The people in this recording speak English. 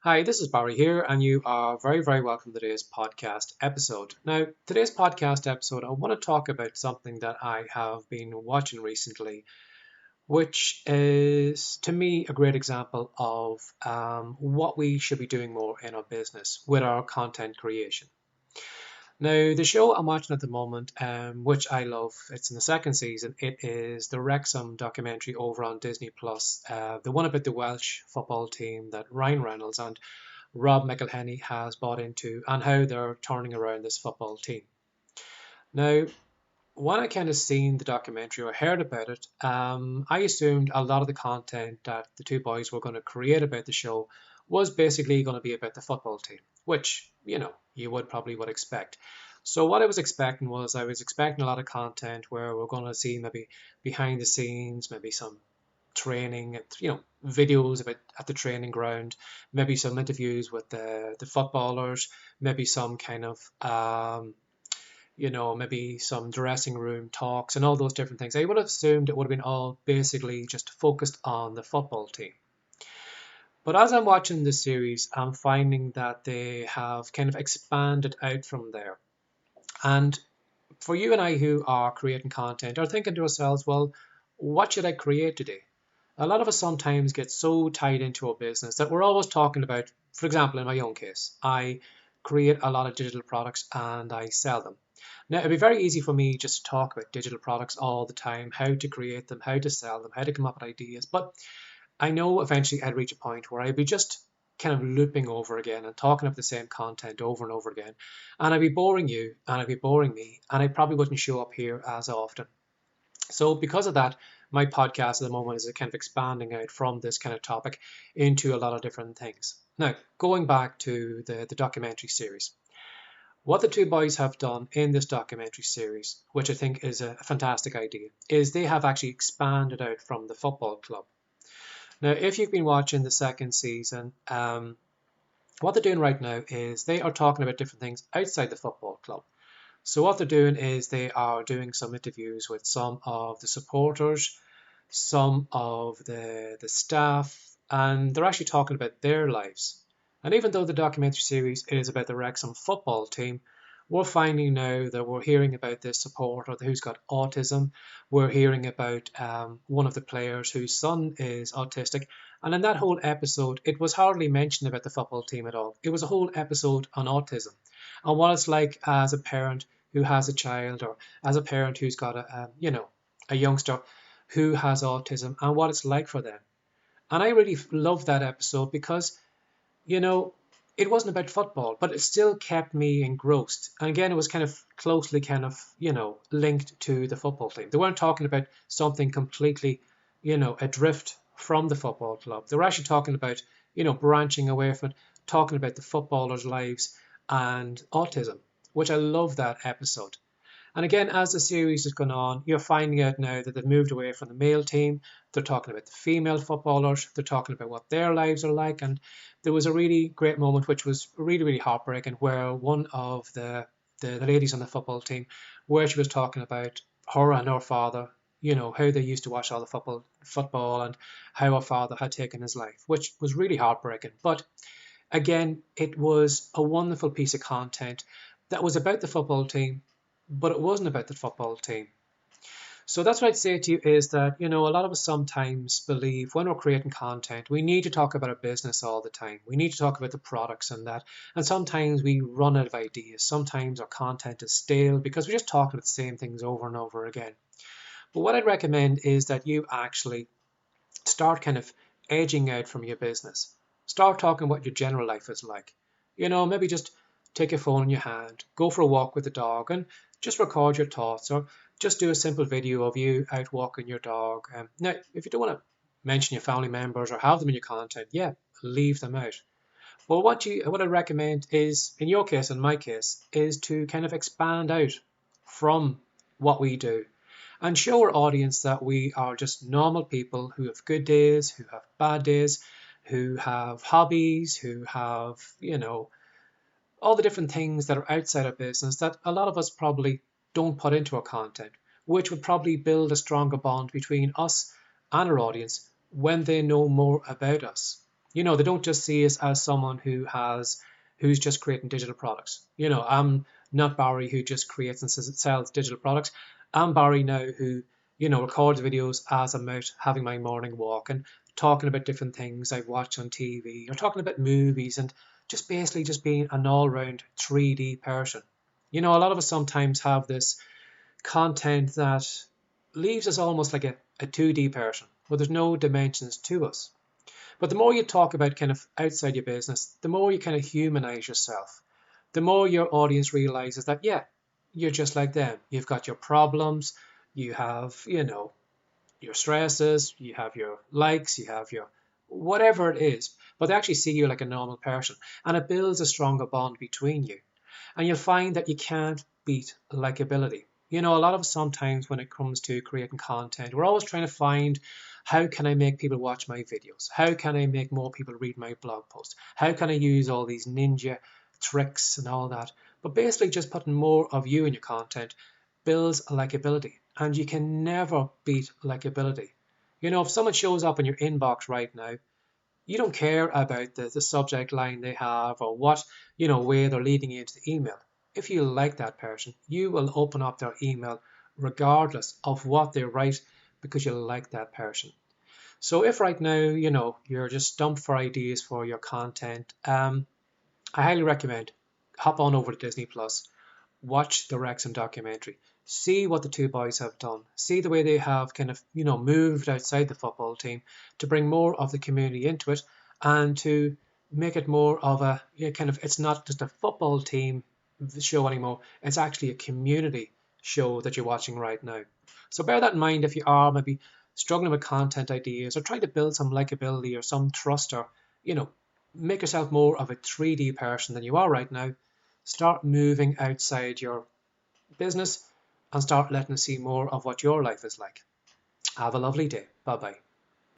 Hi, this is Barry here, and you are very, very welcome to today's podcast episode. Now, today's podcast episode, I want to talk about something that I have been watching recently, which is, to me, a great example of what we should be doing more in our business with our content creation. Now, the show I'm watching at the moment, which I love, it's in the second season. It is the Wrexham documentary over on Disney Plus, the one about the Welsh football team that Ryan Reynolds and Rob McElhenney has bought into and how they're turning around this football team. Now, when I kind of seen the documentary or heard about it, I assumed a lot of the content that the two boys were going to create about the show was basically going to be about the football team, which, you would probably would expect. So what I was expecting a lot of content where we're going to see maybe behind the scenes, maybe some training, videos about at the training ground, maybe some interviews with the footballers, maybe some kind of maybe some dressing room talks and all those different things. I would have assumed it would have been all basically just focused on the football team. But as I'm watching the series, I'm finding that they have kind of expanded out from there. And for you and I who are creating content are thinking to ourselves, well, what should I create today? A lot of us sometimes get so tied into our business that we're always talking about, for example, in my own case, I create a lot of digital products and I sell them. Now, it'd be very easy for me just to talk about digital products all the time, how to create them, how to sell them, how to come up with ideas. But I know eventually I'd reach a point where I'd be just kind of looping over again and talking about the same content over and over again. And I'd be boring you and I'd be boring me, and I probably wouldn't show up here as often. So because of that, my podcast at the moment is kind of expanding out from this kind of topic into a lot of different things. Now, going back to the documentary series, what the two boys have done in this documentary series, which I think is a fantastic idea, is they have actually expanded out from the football club. Now, if you've been watching the second season, what they're doing right now is they are talking about different things outside the football club. So what they're doing is they are doing some interviews with some of the supporters, some of the staff, and they're actually talking about their lives. And even though the documentary series is about the Wrexham football team, we're finding now that we're hearing about this supporter who's got autism. We're hearing about one of the players whose son is autistic. And in that whole episode, it was hardly mentioned about the football team at all. It was a whole episode on autism and what it's like as a parent who has a child, or as a parent who's got a youngster who has autism, and what it's like for them. And I really loved that episode because, you know, it wasn't about football, but it still kept me engrossed. And again, it was kind of closely linked to the football team. They weren't talking about something completely, adrift from the football club. They were actually talking about, branching away from it, talking about the footballers' lives and autism, which I love that episode. And again, as the series has gone on, you're finding out now that they've moved away from the male team. They're talking about the female footballers. They're talking about what their lives are like. And there was a really great moment, which was really, really heartbreaking, where one of the ladies on the football team, where she was talking about her and her father, how they used to watch all the football and how her father had taken his life, which was really heartbreaking. But again, it was a wonderful piece of content that was about the football team, but it wasn't about the football team. So that's what I'd say to you is that, a lot of us sometimes believe when we're creating content, we need to talk about our business all the time. We need to talk about the products and that. And sometimes we run out of ideas. Sometimes our content is stale because we're just talking about the same things over and over again. But what I'd recommend is that you actually start kind of edging out from your business. Start talking what your general life is like. Maybe just take your phone in your hand, go for a walk with the dog, and just record your thoughts, or just do a simple video of you out walking your dog. Now, if you don't want to mention your family members or have them in your content, yeah, leave them out. But what I recommend is, in your case and my case, is to kind of expand out from what we do and show our audience that we are just normal people who have good days, who have bad days, who have hobbies, who have, all the different things that are outside our business that a lot of us probably don't put into our content, which would probably build a stronger bond between us and our audience when they know more about us. They don't just see us as someone who's just creating digital products. I'm not Barry who just creates and sells digital products. I'm Barry now who, records videos as I'm out having my morning walk and talking about different things I've watched on TV or talking about movies and just basically just being an all-round 3D person. A lot of us sometimes have this content that leaves us almost like a 2D person where there's no dimensions to us. But the more you talk about kind of outside your business, the more you kind of humanize yourself, the more your audience realizes that, yeah, you're just like them. You've got your problems, you have, your stresses, you have your likes, you have your whatever it is, but they actually see you like a normal person. And it builds a stronger bond between you. And you'll find that you can't beat likability. A lot of us sometimes when it comes to creating content, we're always trying to find how can I make people watch my videos? How can I make more people read my blog posts? How can I use all these ninja tricks and all that? But basically just putting more of you in your content builds likability. And you can never beat likability. If someone shows up in your inbox right now, you don't care about the subject line they have or what, where they're leading you into the email. If you like that person, you will open up their email regardless of what they write because you like that person. So if right now, you're just stumped for ideas for your content, I highly recommend hop on over to Disney Plus, watch the Wrexham documentary, see what the two boys have done, see the way they have kind of, moved outside the football team to bring more of the community into it and to make it more of a kind of, it's not just a football team show anymore, it's actually a community show that you're watching right now. So bear that in mind if you are maybe struggling with content ideas or trying to build some likability or some trust or, make yourself more of a 3D person than you are right now. Start moving outside your business and start letting us see more of what your life is like. Have a lovely day. Bye bye.